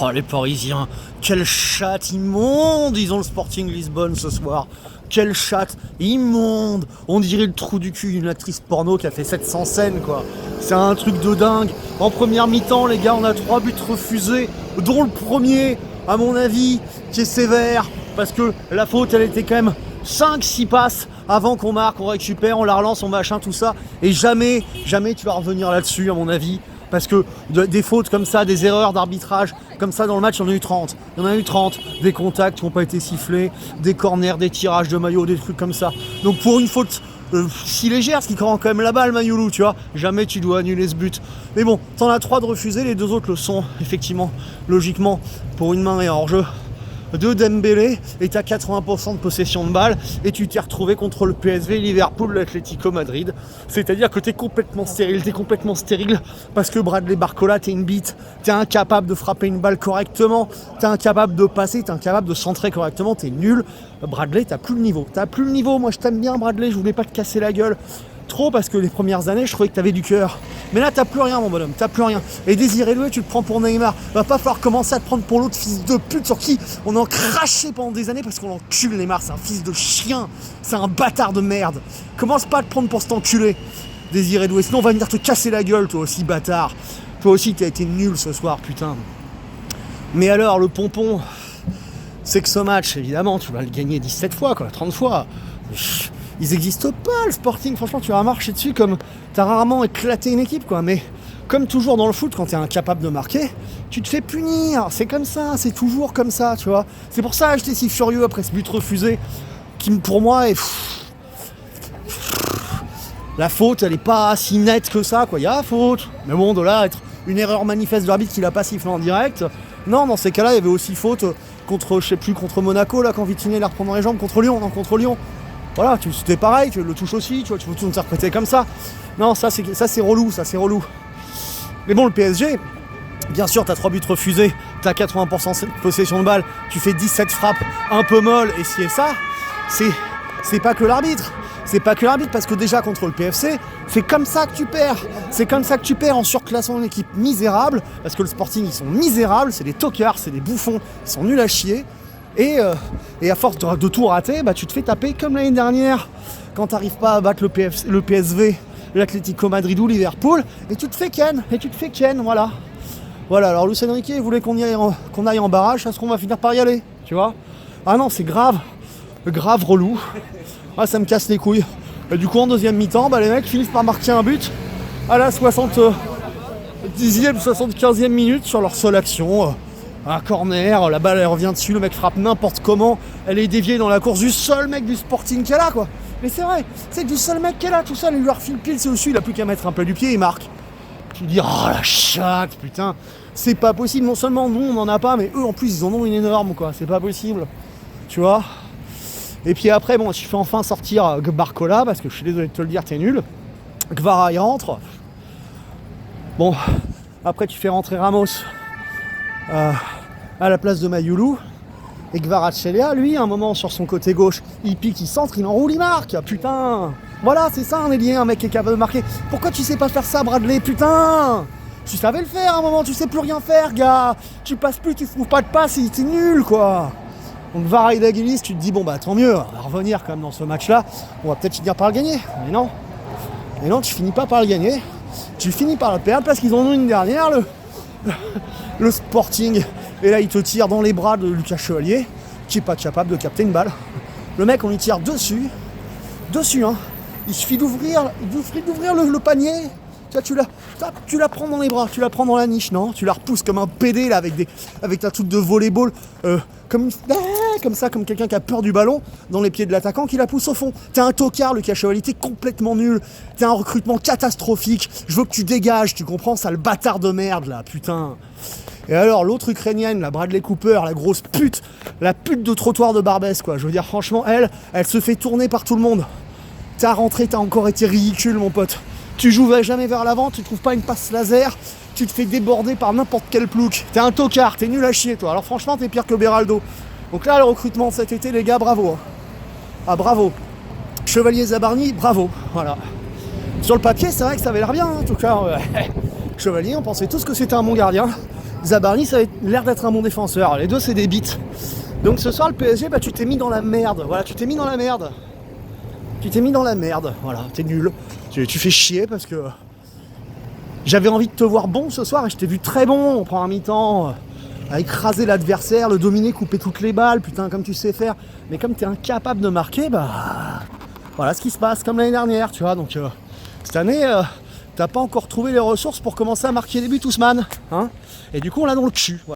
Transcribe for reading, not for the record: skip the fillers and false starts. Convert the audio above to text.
Oh, les Parisiens, quelle chatte immonde. Ils ont le Sporting Lisbonne ce soir. Quelle chatte immonde. On dirait le trou du cul d'une actrice porno qui a fait 700 scènes, quoi. C'est un truc de dingue. En première mi-temps, les gars, on a 3 buts refusés, dont le premier, à mon avis, qui est sévère, parce que la faute, elle était quand même 5-6 passes avant qu'on marque, on récupère, on la relance, on machin, tout ça. Et jamais tu vas revenir là-dessus, à mon avis. Parce que des fautes comme ça, des erreurs d'arbitrage comme ça dans le match, il y en a eu 30. Il y en a eu 30, des contacts qui n'ont pas été sifflés, des corners, des tirages de maillot, des trucs comme ça. Donc pour une faute si légère, ce qui rend quand même la balle, Mayoulou, tu vois, jamais tu dois annuler ce but. Mais bon, t'en as 3 de refusés, les 2 autres le sont, effectivement, logiquement, pour une main et un hors-jeu de Dembélé, et t'as 80% de possession de balle, et tu t'es retrouvé contre le PSV, Liverpool, l'Atlético Madrid. C'est-à-dire que t'es complètement stérile, parce que Bradley Barcola, t'es une bite, t'es incapable de frapper une balle correctement, t'es incapable de passer, t'es incapable de centrer correctement, t'es nul. Bradley, t'as plus le niveau. Moi je t'aime bien, Bradley, je voulais pas te casser la gueule trop, parce que les premières années je trouvais que t'avais du cœur, mais là t'as plus rien, mon bonhomme, t'as plus rien. Et Désiré Doué, tu le prends pour Neymar, va pas falloir commencer à te prendre pour l'autre fils de pute sur qui on en crachait pendant des années, parce qu'on l'encule. Neymar, c'est un fils de chien, c'est un bâtard de merde. Commence pas à te prendre pour cet enculé, Désiré Doué, sinon on va venir te casser la gueule, toi aussi, bâtard. Toi aussi t'as été nul ce soir, putain. Mais alors, le pompon, c'est que ce match, évidemment, tu vas le gagner 17 fois, quoi, 30 fois. Ils existent pas, le Sporting, franchement, tu vas marcher dessus comme t'as rarement éclaté une équipe, quoi. Mais comme toujours dans le foot, quand t'es incapable de marquer, tu te fais punir. C'est comme ça, c'est toujours comme ça, tu vois. C'est pour ça que j'étais si furieux après ce but refusé, qui pour moi est... La faute, elle est pas si nette que ça, quoi. Il y a faute. Mais bon, de là, être une erreur manifeste de l'arbitre qui l'a pas sifflé en direct. Non, dans ces cas-là, il y avait aussi faute contre, je sais plus, contre Monaco, là, quand Vitinha la reprend dans les jambes, contre Lyon. Voilà, c'était pareil, tu le touches aussi, tu vois, tu peux tout interpréter comme ça. Non, ça c'est relou. Mais bon, le PSG, bien sûr, t'as 3 buts refusés, t'as 80% de possession de balle, tu fais 17 frappes un peu molles, et si et ça, c'est pas que l'arbitre. C'est pas que l'arbitre, parce que déjà contre le PFC, c'est comme ça que tu perds. C'est comme ça que tu perds, en surclassant une équipe misérable, parce que le Sporting, ils sont misérables, c'est des tocards, c'est des bouffons, ils sont nuls à chier. Et à force de tout rater, bah, tu te fais taper comme l'année dernière, quand t'arrives pas à battre le PSV, l'Atlético Madrid ou Liverpool, et tu te fais ken, voilà. Voilà, alors Luis Enrique voulait qu'on aille en barrage, est-ce qu'on va finir par y aller, tu vois? Ah non, c'est grave relou. Ah, ça me casse les couilles. Et du coup, en deuxième mi-temps, bah, les mecs finissent par marquer un but à la 70e, 75e minute sur leur seule action. Un corner, la balle elle revient dessus, le mec frappe n'importe comment, elle est déviée dans la course du seul mec du Sporting qui est là, quoi. Mais c'est vrai, c'est du seul mec qui est là, tout ça, il lui refile pile, c'est dessus, il a plus qu'à mettre un peu du pied et il marque. Tu dis, oh la chatte, putain, c'est pas possible, non seulement nous on en a pas, mais eux en plus ils en ont une énorme, quoi, c'est pas possible, tu vois. Et puis après, bon, je fais enfin sortir Barcola, parce que je suis désolé de te le dire, t'es nul. Kvara il rentre. Bon, après tu fais rentrer Ramos à la place de Mayoulou, et Kvaratskhelia, lui, à un moment sur son côté gauche, il pique, il centre, il enroule, il marque, putain. Voilà, c'est ça un ailier, un mec qui est capable de marquer. Pourquoi tu sais pas faire ça, Bradley, putain? Tu savais le faire à un moment, tu sais plus rien faire, gars. Tu passes plus, tu trouves pas de passe, t'es nul, quoi. Donc Varane, tu te dis, bon bah tant mieux, on va revenir quand même dans ce match-là, on va peut-être finir par le gagner. Mais non, tu finis pas par le gagner, tu finis par le perdre, parce qu'ils en ont une dernière, le Sporting, et là il te tire dans les bras de Lucas Chevalier, qui est pas capable de capter une balle. Le mec, on lui tire dessus, hein. Il suffit d'ouvrir le panier. Tu la prends dans les bras, tu la prends dans la niche, non? Tu la repousses comme un PD là, avec ta toute de volleyball, comme ça, comme quelqu'un qui a peur du ballon, dans les pieds de l'attaquant qui la pousse au fond. T'es un tocard, Lucas Chevalier, t'es complètement nul. T'es un recrutement catastrophique. Je veux que tu dégages, tu comprends, ça, le bâtard de merde là, putain. Et alors l'autre ukrainienne, la Bradley Cooper, la grosse pute, la pute de trottoir de Barbès, quoi. Je veux dire, franchement, elle se fait tourner par tout le monde. T'as rentré, t'as encore été ridicule, mon pote. Tu joues jamais vers l'avant, tu trouves pas une passe laser, tu te fais déborder par n'importe quel plouc. T'es un tocard, t'es nul à chier, toi. Alors franchement, t'es pire que Beraldo. Donc là, le recrutement cet été, les gars, bravo. Ah, bravo. Chevalier Zabarny, bravo. Voilà. Sur le papier, c'est vrai que ça avait l'air bien, en tout cas. Chevalier, on pensait tous que c'était un bon gardien. Zabarni, ça a l'air d'être un bon défenseur. Les deux, c'est des bites. Donc ce soir, le PSG, bah, tu t'es mis dans la merde. Voilà, tu t'es mis dans la merde. Voilà, t'es nul. Tu fais chier parce que j'avais envie de te voir bon ce soir et je t'ai vu très bon en première mi-temps. À écraser l'adversaire, le dominer, couper toutes les balles, putain, comme tu sais faire. Mais comme t'es incapable de marquer, bah... Voilà ce qui se passe, comme l'année dernière, tu vois. Donc, cette année, t'as pas encore trouvé les ressources pour commencer à marquer des buts, Ousmane. Hein, et du coup, on l'a dans le cul. Voilà.